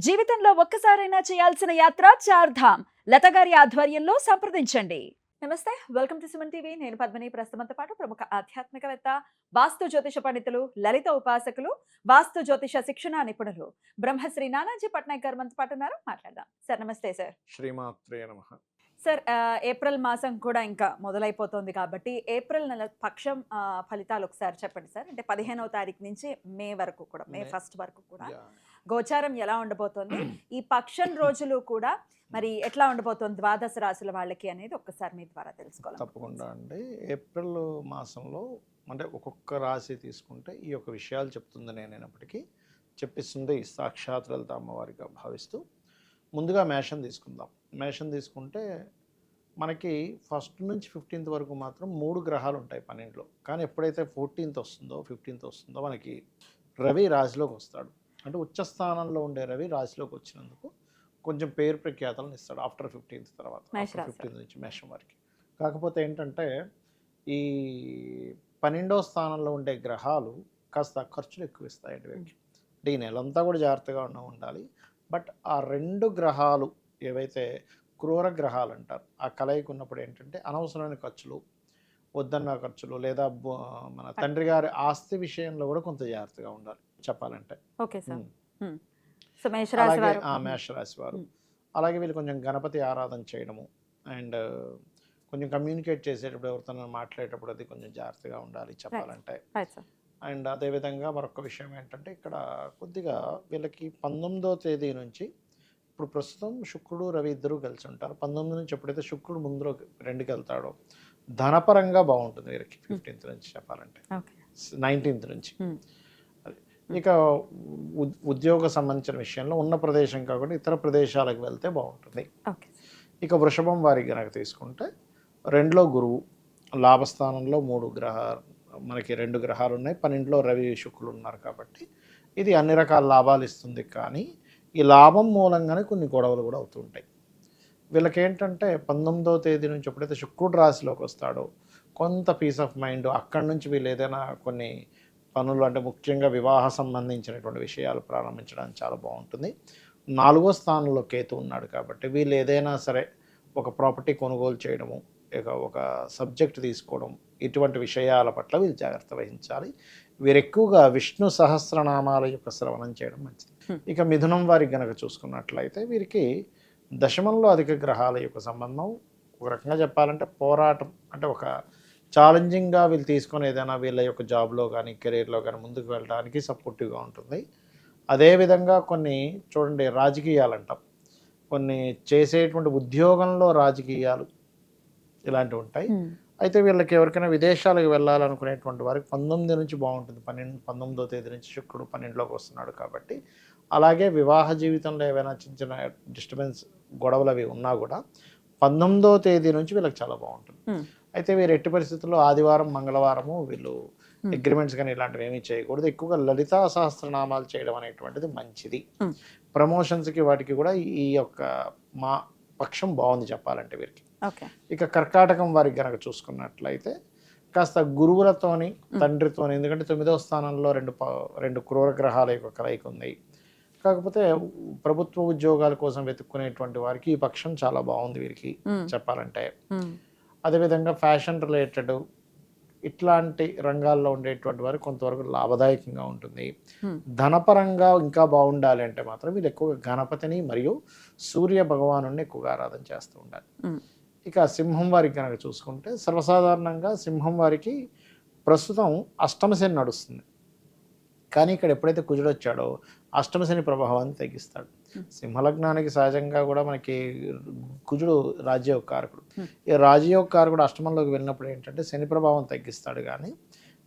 జీవితంలో ఒక్కసారైనా చేయాల్సిన యాత్ర చార్ధామ్ లత గారి ఆధ్వర్యంలో సంప్రదించండి. నమస్తే, వెల్కమ్ టు సుమన్ టీవీ. నేను పద్మిని. ప్రస్తుతంతో పాటు ప్రముఖ ఆధ్యాత్మికవేత్త, వాస్తు జ్యోతిష పండితులు, లలిత ఉపాసకులు, వాస్తు జ్యోతిష శిక్షణ నిపుణులు బ్రహ్మశ్రీ నానాజీ పట్నాయక్ గారు మనతో పాటు ఉన్నారు. మాట్లాడదాం. సార్ నమస్తే. సార్ శ్రీమాత్రే నమః. సార్, ఏప్రిల్ మాసం కూడా ఇంకా మొదలైపోతుంది కాబట్టి ఏప్రిల్ నెల పక్షం ఫలితాలు ఒకసారి చెప్పండి సార్. అంటే 15వ తారీఖు నుంచి మే వరకు కూడా, మే ఫస్ట్ వరకు కూడా గోచారం ఎలా ఉండబోతోంది, ఈ పక్షం రోజులు కూడా మరి ఎట్లా ఉండబోతోంది ద్వాదశ రాశుల వాళ్ళకి అనేది ఒక్కసారి మీ ద్వారా తెలుసుకోవాలి. తప్పకుండా అండి. ఏప్రిల్ మాసంలో అంటే ఒక్కొక్క రాశి తీసుకుంటే ఈ యొక్క విషయాలు చెప్తుంది. నేనైనప్పటికీ చెప్పిస్తుంది సాక్షాత్ లలిత అమ్మవారిగా భావిస్తూ ముందుగా మేషం తీసుకుందాం. మేషం తీసుకుంటే మనకి ఫస్ట్ నుంచి 15th వరకు మాత్రం 3 గ్రహాలు ఉంటాయి 12లో. కానీ ఎప్పుడైతే 14th వస్తుందో 15th వస్తుందో మనకి రవి రాశిలోకి వస్తాడు. అంటే ఉచ్చస్థానంలో ఉండే రవి రాశిలోకి వచ్చినందుకు కొంచెం పేరు ప్రఖ్యాతలను ఇస్తాడు ఆఫ్టర్ 15th తర్వాత, 15th నుంచి మేషం వరకు. కాకపోతే ఏంటంటే ఈ 12వ స్థానంలో ఉండే గ్రహాలు కాస్త ఖర్చులు ఎక్కువ ఇస్తాయండి వీళ్ళకి. అంటే ఈ నెలంతా కూడా జాగ్రత్తగా ఉండాలి. బట్ ఆ 2 గ్రహాలు ఏవైతే క్రూర గ్రహాలు అంటారు, ఆ కలయిక ఉన్నప్పుడు ఏంటంటే అనవసరమైన ఖర్చులు, వద్దన్న ఖర్చులు, లేదా మన తండ్రి గారి ఆస్తి విషయంలో కూడా కొంత జాగ్రత్తగా ఉండాలి చెప్పాలంటే. Okay sir. మేషరాశి వారు అలాగే వీళ్ళు కొంచెం గణపతి ఆరాధన చేయడము అండ్ కొంచెం కమ్యూనికేట్ చేసేటప్పుడు ఎవరితో మాట్లాడేటప్పుడు అది కొంచెం జాగ్రత్తగా ఉండాలి చెప్పాలంటే. అండ్ అదేవిధంగా మరొక విషయం ఏంటంటే ఇక్కడ కొద్దిగా వీళ్ళకి 19వ తేదీ నుంచి, ఇప్పుడు ప్రస్తుతం శుక్రుడు రవి ఇద్దరు కలిసి ఉంటారు. 19 నుంచి ఎప్పుడైతే శుక్రుడు ముందు 2కి వెళ్తాడో ధనపరంగా బాగుంటుంది వీరికి 15th నుంచి చెప్పాలంటే, 19th నుంచి. ఇక ఉద్యోగ సంబంధించిన విషయంలో ఉన్న ప్రదేశం కాకుండా ఇతర ప్రదేశాలకు వెళ్తే బాగుంటుంది. ఇక వృషభం వారికి కనుక తీసుకుంటే 2లో గురువు, లాభస్థానంలో 2 గ్రహాలు ఉన్నాయి, 12లో రవి శుక్రులు ఉన్నారు కాబట్టి ఇది అన్ని రకాల లాభాలు ఇస్తుంది. కానీ ఈ లాభం మూలంగానే కొన్ని గొడవలు కూడా అవుతూ ఉంటాయి వీళ్ళకి. ఏంటంటే 19వ తేదీ నుంచి ఎప్పుడైతే శుక్రుడు రాశిలోకి వస్తాడో కొంత పీస్ ఆఫ్ మైండ్, అక్కడి నుంచి వీళ్ళు ఏదైనా కొన్ని పనులు అంటే ముఖ్యంగా వివాహ సంబంధించినటువంటి విషయాలు ప్రారంభించడానికి చాలా బాగుంటుంది. 4వ స్థానంలో కేతు ఉన్నాడు కాబట్టి వీళ్ళు ఏదైనా సరే ఒక ప్రాపర్టీ కొనుగోలు చేయడము, ఇక ఒక సబ్జెక్ట్ తీసుకోవడం, ఇటువంటి విషయాల పట్ల వీళ్ళు జాగ్రత్త వహించాలి. వీరు ఎక్కువగా విష్ణు సహస్రనామాల యొక్క శ్రవణం చేయడం మంచిది. ఇక మిథునం వారికి గనక చూసుకున్నట్లయితే వీరికి దశమంలో అధిక గ్రహాల యొక్క సంబంధం, ఒక రకంగా చెప్పాలంటే పోరాటం, అంటే ఒక ఛాలెంజింగ్గా వీళ్ళు తీసుకొని ఏదైనా వీళ్ళ యొక్క జాబ్లో కానీ కెరీర్లో కానీ ముందుకు వెళ్ళడానికి సపోర్టివ్గా ఉంటుంది. అదేవిధంగా కొన్ని చూడండి రాజకీయాలు అంటాం, కొన్ని చేసేటువంటి ఉద్యోగంలో రాజకీయాలు ఇలాంటివి ఉంటాయి. అయితే వీళ్ళకి ఎవరికైనా విదేశాలకు వెళ్ళాలనుకునేటువంటి వారికి 19 నుంచి బాగుంటుంది. 19వ తేదీ నుంచి శుక్రుడు 12లోకి వస్తున్నాడు కాబట్టి. అలాగే వివాహ జీవితంలో ఏవైనా చిన్న చిన్న డిస్టర్బెన్స్, గొడవలు అవి ఉన్నా కూడా 19వ తేదీ నుంచి వీళ్ళకి చాలా బాగుంటుంది. అయితే వీరు ఎట్టి పరిస్థితుల్లో ఆదివారం మంగళవారము వీళ్ళు అగ్రిమెంట్స్ కానీ ఇలాంటివి ఏమీ చేయకూడదు. ఎక్కువగా లలితా సహస్రనామాలు చేయడం అనేటువంటిది మంచిది. ప్రమోషన్స్కి వాటికి కూడా ఈ యొక్క మా పక్షం బాగుంది చెప్పాలంటే వీరికి. ఇక కర్కాటకం వారికి కనుక చూసుకున్నట్లయితే కాస్త గురువులతోని, తండ్రితోని, ఎందుకంటే 9వ స్థానంలో 2 క్రూర గ్రహాల యొక్క కలయిక ఉంది. కాకపోతే ప్రభుత్వ ఉద్యోగాల కోసం వెతుక్కునేటువంటి వారికి ఈ పక్షం చాలా బాగుంది వీరికి చెప్పాలంటే. అదేవిధంగా ఫ్యాషన్ రిలేటెడ్ ఇట్లాంటి రంగాల్లో ఉండేటువంటి వారికి కొంతవరకు లాభదాయకంగా ఉంటుంది. ధనపరంగా ఇంకా బాగుండాలి అంటే మాత్రం వీళ్ళు ఎక్కువగా గణపతిని మరియు సూర్య భగవాను ఎక్కువగా ఆరాధన చేస్తూ ఉండాలి. ఇక సింహం వారికి కనుక చూసుకుంటే సర్వసాధారణంగా సింహం వారికి ప్రస్తుతం అష్టమ శని నడుస్తుంది. కానీ ఇక్కడ ఎప్పుడైతే కుజుడు వచ్చాడో అష్టమ శని ప్రభావాన్ని తగ్గిస్తాడు. సింహలగ్నానికి సహజంగా కూడా మనకి కుజుడు రాజయోగ కారకుడు. ఈ రాజయోగ కారకుడు అష్టమంలోకి వెళ్ళినప్పుడు ఏంటంటే శని ప్రభావం తగ్గిస్తాడు. కానీ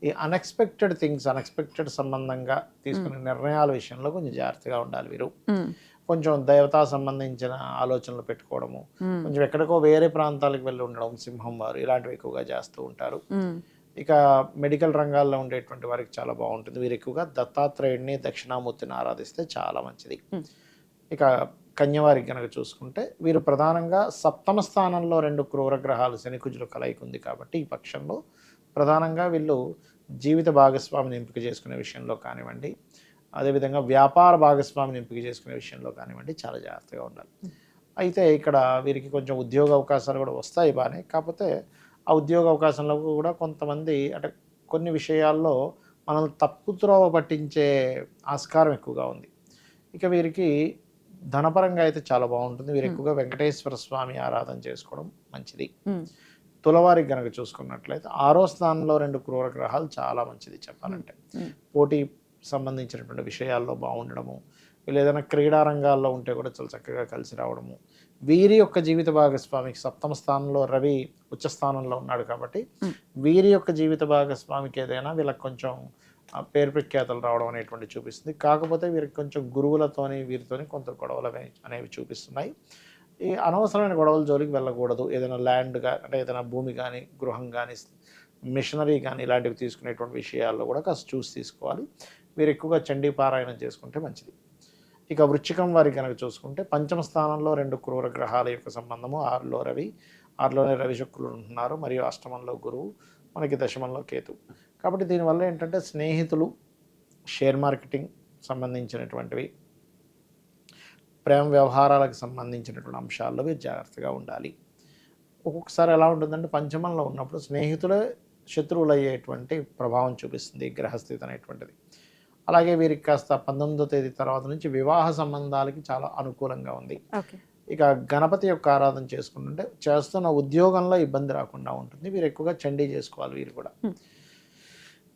ఈ అన్ఎక్స్పెక్టెడ్ థింగ్స్, అన్ఎక్స్పెక్టెడ్ సంబంధంగా తీసుకునే నిర్ణయాల విషయంలో కొంచెం జాగ్రత్తగా ఉండాలి వీరు. కొంచెం దేవతా సంబంధించిన ఆలోచనలు పెట్టుకోవడము, కొంచెం ఎక్కడికో వేరే ప్రాంతాలకు వెళ్ళి ఉండడం సింహం వారు ఇలాంటివి ఎక్కువగా చేస్తూ ఉంటారు. ఇక మెడికల్ రంగాల్లో ఉండేటువంటి వారికి చాలా బాగుంటుంది. వీరు ఎక్కువగా దత్తాత్రేయుడిని, దక్షిణామూర్తిని ఆరాధిస్తే చాలా మంచిది. ఇక కన్యవారికి కనుక చూసుకుంటే వీరు ప్రధానంగా 7వ స్థానంలో 2 క్రూర గ్రహాలు శని కుజులు కలయిక ఉంది కాబట్టి ఈ పక్షంలో ప్రధానంగా వీళ్ళు జీవిత భాగస్వామిని ఎంపిక చేసుకునే విషయంలో కానివ్వండి, అదేవిధంగా వ్యాపార భాగస్వామిని ఎంపిక చేసుకునే విషయంలో కానివ్వండి చాలా జాగ్రత్తగా ఉండాలి. అయితే ఇక్కడ వీరికి కొంచెం ఉద్యోగ అవకాశాలు కూడా వస్తాయి బాగానే. కాకపోతే ఆ ఉద్యోగ అవకాశంలో కూడా కొంతమంది అంటే కొన్ని విషయాల్లో మనల్ని తప్పుత్రోవ పట్టించే ఆస్కారం ఎక్కువగా ఉంది. ఇక వీరికి ధనపరంగా అయితే చాలా బాగుంటుంది. వీరు ఎక్కువగా వెంకటేశ్వర స్వామి ఆరాధన చేసుకోవడం మంచిది. తులవారికి గనక చూసుకున్నట్లయితే 6వ స్థానంలో 2 క్రూర గ్రహాలు చాలా మంచిది చెప్పాలంటే. పోటీ సంబంధించినటువంటి విషయాల్లో బాగుండడము, వీళ్ళు ఏదైనా క్రీడా రంగాల్లో ఉంటే కూడా చాలా చక్కగా కలిసి రావడము. వీరి యొక్క జీవిత భాగస్వామికి 7వ స్థానంలో రవి ఉచ్చ స్థానంలో ఉన్నాడు కాబట్టి వీరి యొక్క జీవిత భాగస్వామికి ఏదైనా వీళ్ళకి కొంచెం పేరు ప్రఖ్యాతలు రావడం అనేటువంటి చూపిస్తుంది. కాకపోతే వీరికి కొంచెం గురువులతోని వీరితోని కొంత గొడవలు అనేవి చూపిస్తున్నాయి. ఈ అనవసరమైన గొడవల జోలికి వెళ్ళకూడదు. ఏదైనా ల్యాండ్గా అంటే ఏదైనా భూమి కానీ, గృహం కానీ, మిషనరీ కానీ ఇలాంటివి తీసుకునేటువంటి విషయాల్లో కూడా కాస్త చూసి తీసుకోవాలి. మీరు ఎక్కువగా చండీ పారాయణం చేసుకుంటే మంచిది. ఇక వృశ్చికం వారికి కనుక చూసుకుంటే 5వ స్థానంలో 2 క్రూర గ్రహాల యొక్క సంబంధము. 6లోనే రవి శుక్రులు ఉంటున్నారు, మరియు అష్టమంలో గురువు, మనకి దశమంలో కేతు. కాబట్టి దీనివల్ల ఏంటంటే స్నేహితులు, షేర్ మార్కెటింగ్ సంబంధించినటువంటివి, ప్రేమ వ్యవహారాలకు సంబంధించినటువంటి అంశాల్లో మీరు జాగ్రత్తగా ఉండాలి. ఒక్కొక్కసారి ఎలా ఉంటుందంటే పంచమంలో ఉన్నప్పుడు స్నేహితులే శత్రువులు అయ్యేటువంటి ప్రభావం చూపిస్తుంది ఈ గ్రహస్థితి అనేటువంటిది. అలాగే వీరికి కాస్త 19వ తేదీ తర్వాత నుంచి వివాహ సంబంధాలకి చాలా అనుకూలంగా ఉంది. ఇక గణపతి యొక్క ఆరాధన చేసుకుంటుంటే చేస్తున్న ఉద్యోగంలో ఇబ్బంది రాకుండా ఉంటుంది. వీరు ఎక్కువగా చండీ చేసుకోవాలి. వీరు కూడా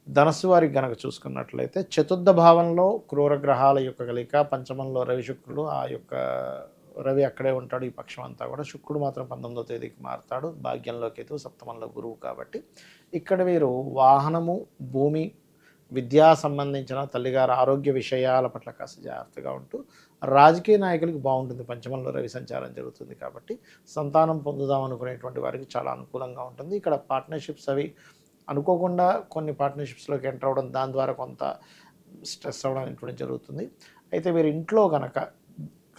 ధనస్సు వారికి గనక చూసుకున్నట్లయితే 4వ భావంలో క్రూర గ్రహాల యొక్క కలిక, పంచమంలో రవి శుక్రుడు, ఆ యొక్క రవి అక్కడే ఉంటాడు ఈ పక్షం అంతా కూడా. శుక్రుడు మాత్రం 19వ తేదీకి మారుతాడు, భాగ్యంలో కేతు, సప్తమంలో గురువు. కాబట్టి ఇక్కడ వీరు వాహనము, భూమి, విద్యా సంబంధించిన తల్లిగారి ఆరోగ్య విషయాల పట్ల కాస్త జాగ్రత్తగా ఉంటూ, రాజకీయ నాయకులకి బాగుంటుంది. పంచమంలో రవి సంచారం జరుగుతుంది కాబట్టి సంతానం పొందుదాం అనుకునేటువంటి వారికి చాలా అనుకూలంగా ఉంటుంది. ఇక్కడ పార్ట్నర్షిప్స్ అవి అనుకోకుండా కొన్ని పార్ట్నర్షిప్స్లోకి ఎంటర్ అవ్వడం, దాని ద్వారా కొంత స్ట్రెస్ అవ్వడం అనేటువంటి జరుగుతుంది. అయితే మీరు ఇంట్లో కనుక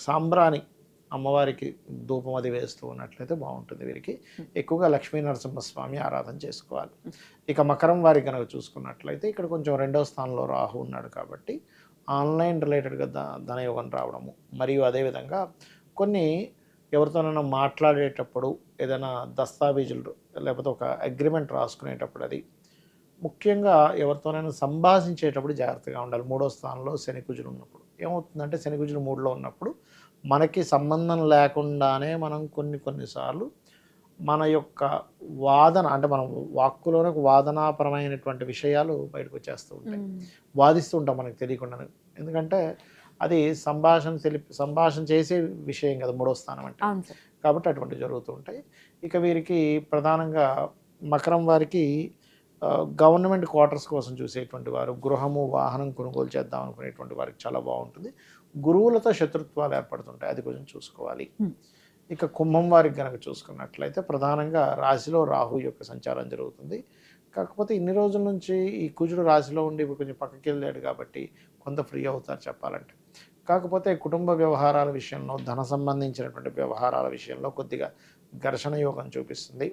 సాంబ్రాణి అమ్మవారికి ధూపం అది వేస్తూ ఉన్నట్లయితే బాగుంటుంది. వీరికి ఎక్కువగా లక్ష్మీ నరసింహస్వామి ఆరాధన చేసుకోవాలి. ఇక మకరం వారికి కనుక చూసుకున్నట్లయితే ఇక్కడ కొంచెం 2వ స్థానంలో రాహు ఉన్నాడు కాబట్టి ఆన్లైన్ రిలేటెడ్గా ధనయోగం రావడము, మరియు అదేవిధంగా కొన్ని ఎవరితోనైనా మాట్లాడేటప్పుడు ఏదైనా దస్తావేజులు లేకపోతే ఒక అగ్రిమెంట్ రాసుకునేటప్పుడు, అది ముఖ్యంగా ఎవరితోనైనా సంభాషించేటప్పుడు జాగ్రత్తగా ఉండాలి. 3వ స్థానంలో శని కుజులు ఉన్నప్పుడు ఏమవుతుందంటే, శని కుజులు 3లో ఉన్నప్పుడు మనకి సంబంధం లేకుండానే మనం కొన్నిసార్లు మన యొక్క వాదన అంటే మనం వాక్కులోనే వాదనాపరమైనటువంటి విషయాలు బయటకు వచ్చేస్తూ ఉంటాయి. వాదిస్తూ ఉంటాం మనకు తెలియకుండానే. ఎందుకంటే అది సంభాషణ చేసే విషయం కదా 3వ స్థానం అంటే. కాబట్టి అటువంటి జరుగుతూ ఉంటాయి. ఇక వీరికి ప్రధానంగా మకరం వారికి గవర్నమెంట్ క్వార్టర్స్ కోసం చూసేటువంటి వారు, గృహము, వాహనం కొనుగోలు చేద్దాం అనుకునేటువంటి వారికి చాలా బాగుంటుంది. గురువులతో శత్రుత్వాలు ఏర్పడుతుంటాయి, అది కొంచెం చూసుకోవాలి. ఇక కుంభం వారికి కనుక చూసుకున్నట్లయితే ప్రధానంగా రాశిలో రాహు యొక్క సంచారం జరుగుతుంది. కాకపోతే ఇన్ని రోజుల నుంచి ఈ కుజుడు రాశిలో ఉండి ఇప్పుడు కొంచెం పక్కకి వెళ్ళాడు కాబట్టి కొంత ఫ్రీ అవుతారు చెప్పాలంటే. కాకపోతే కుటుంబ వ్యవహారాల విషయంలో, ధన సంబంధించినటువంటి వ్యవహారాల విషయంలో కొద్దిగా ఘర్షణ యోగం చూపిస్తుంది.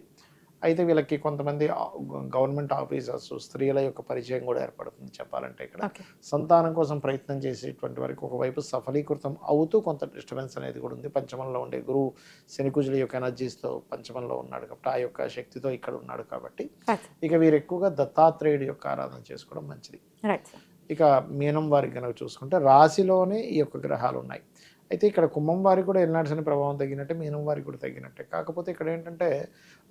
అయితే వీళ్ళకి కొంతమంది గవర్నమెంట్ ఆఫీసర్స్, స్త్రీల యొక్క పరిచయం కూడా ఏర్పడుతుంది చెప్పాలంటే. ఇక్కడ సంతానం కోసం ప్రయత్నం చేసేటువంటి వారికి ఒకవైపు సఫలీకృతం అవుతూ కొంత డిస్టర్బెన్స్ అనేది కూడా ఉంది. పంచమంలో ఉండే గురువు శనికుజుల యొక్క ఎనర్జీస్తో పంచమంలో ఉన్నాడు కాబట్టి, ఆ యొక్క శక్తితో ఇక్కడ ఉన్నాడు కాబట్టి ఇక వీరు ఎక్కువగా దత్తాత్రేయుడి యొక్క ఆరాధన చేసుకోవడం మంచిది. ఇక మీనం వారికి కనుక చూసుకుంటే రాశిలోనే ఈ యొక్క గ్రహాలు ఉన్నాయి. అయితే ఇక్కడ కుంభం వారికి కూడా ఎల్నాటి శని ప్రభావం తగ్గినట్టే, మీనం వారికి కూడా తగ్గినట్టే. కాకపోతే ఇక్కడ ఏంటంటే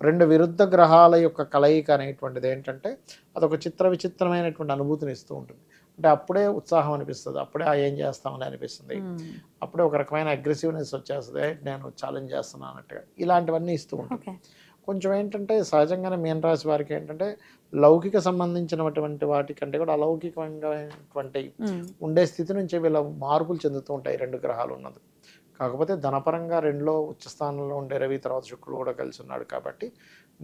2 విరుద్ధ గ్రహాల యొక్క కలయిక అనేటువంటిది ఏంటంటే అదొక విచిత్రమైనటువంటి అనుభూతిని ఇస్తూ ఉంటుంది. అంటే అప్పుడే ఉత్సాహం అనిపిస్తుంది, అప్పుడే ఏం చేస్తామని అనిపిస్తుంది, అప్పుడే ఒక రకమైన అగ్రెసివ్నెస్ వచ్చేస్తుంది, నేను ఛాలెంజ్ చేస్తున్నాను అన్నట్టుగా. ఇలాంటివన్నీ ఇస్తూ ఉంటుంది. కొంచెం ఏంటంటే సహజంగానే మీనరాశి వారికి ఏంటంటే లౌకిక సంబంధించినటువంటి వాటికంటే కూడా అలౌకికమైనటువంటి ఉండే స్థితి నుంచి వీళ్ళ మార్పులు చెందుతూ ఉంటాయి 2 గ్రహాలు ఉన్నది. కాకపోతే ధనపరంగా 2లో ఉచ్చ స్థానంలో ఉండే రవి, తర్వాత శుక్రుడు కూడా కలిసి ఉన్నాడు కాబట్టి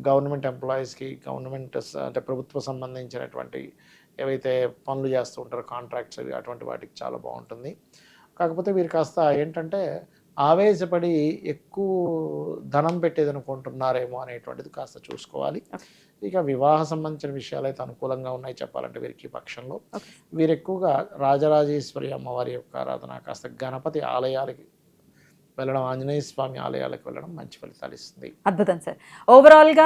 గవర్నమెంట్ ఎంప్లాయీస్కి, గవర్నమెంట్ అంటే ప్రభుత్వ సంబంధించినటువంటి ఏవైతే పనులు చేస్తూ ఉంటారో కాంట్రాక్ట్స్ అవి, అటువంటి వాటికి చాలా బాగుంటుంది. కాకపోతే వీరు కాస్త ఏంటంటే ఆవేశపడి ఎక్కువ ధనం పెట్టేది అనుకుంటున్నారేమో అనేటువంటిది కాస్త చూసుకోవాలి. ఇక వివాహ సంబంధించిన విషయాలు అయితే అనుకూలంగా ఉన్నాయి చెప్పాలంటే వీరికి ఈ పక్షంలో. వీరు ఎక్కువగా రాజరాజేశ్వరి అమ్మవారి యొక్క ఆరాధన, కాస్త గణపతి ఆలయాలకి వెళ్ళడం, ఆంజనేయ స్వామి ఆలయాలకు వెళ్ళడం మంచి ఫలితాలు ఇస్తుంది. అద్భుతం సార్. ఓవరాల్గా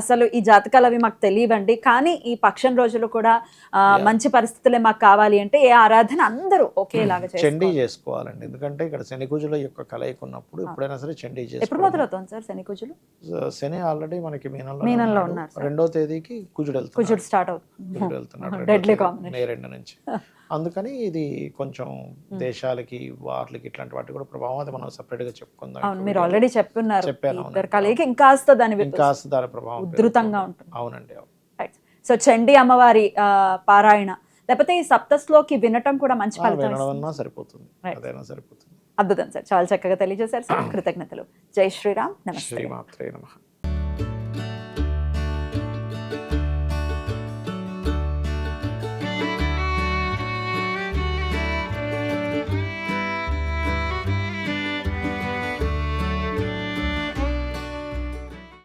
అసలు ఈ జాతకాలు అవి మాకు తెలియవండి, కానీ ఈ పక్షం రోజులు కూడా మంచి పరిస్థితులే మాకు కావాలి అంటే ఏ ఆరాధన అందరూ ఒకేలాగా చండీ చేసుకోవాలండి. ఎందుకంటే ఇక్కడ శని కుజుల యొక్క కలయిక ఉన్నప్పుడు ఎప్పుడైనా సరే చండీ ఎప్పుడు చేసుకోవాలి. మొదలవుతుంది సార్ శని కుజులు? శని ఆల్రెడీ మనకి మీనంలో మీనంలో ఉన్నారు సార్. 2వ తేదీకి కుజుడు కుజుడు స్టార్ట్ అవుతుంది. వెళ్తున్నాడు డెడ్లీ మే కాంబినేషన్. 2 నుంచి. అందుకని ఇది కొంచెం దేశాలకి వార్లకి ఇట్లాంటి వాటికి కూడా ప్రభావం, అది మనం separate గా చెప్పుకుందాం. అవును, మీరు ఆల్రెడీ చెప్పున్నారు. చెప్పాను, ఇద్దరు కలయిక ఇంకాస్త దాని ఇంకాస్త దాని ప్రభావం ఉధృతంగా ఉంటుంది. అవునండి. సో చండీ అమ్మవారి పారాయణ లేకపోతే ఈ సప్తశ్లోకి వినటం కూడా మంచి ఫలితం వినడం సరిపోతుంది, అదైనా సరిపోతుంది. అద్భుతం సార్, చాలా చక్కగా తెలియజేశారు సార్. కృతజ్ఞతలు. జై శ్రీరామ్. నమస్తే. శ్రీమాత్రే నమః.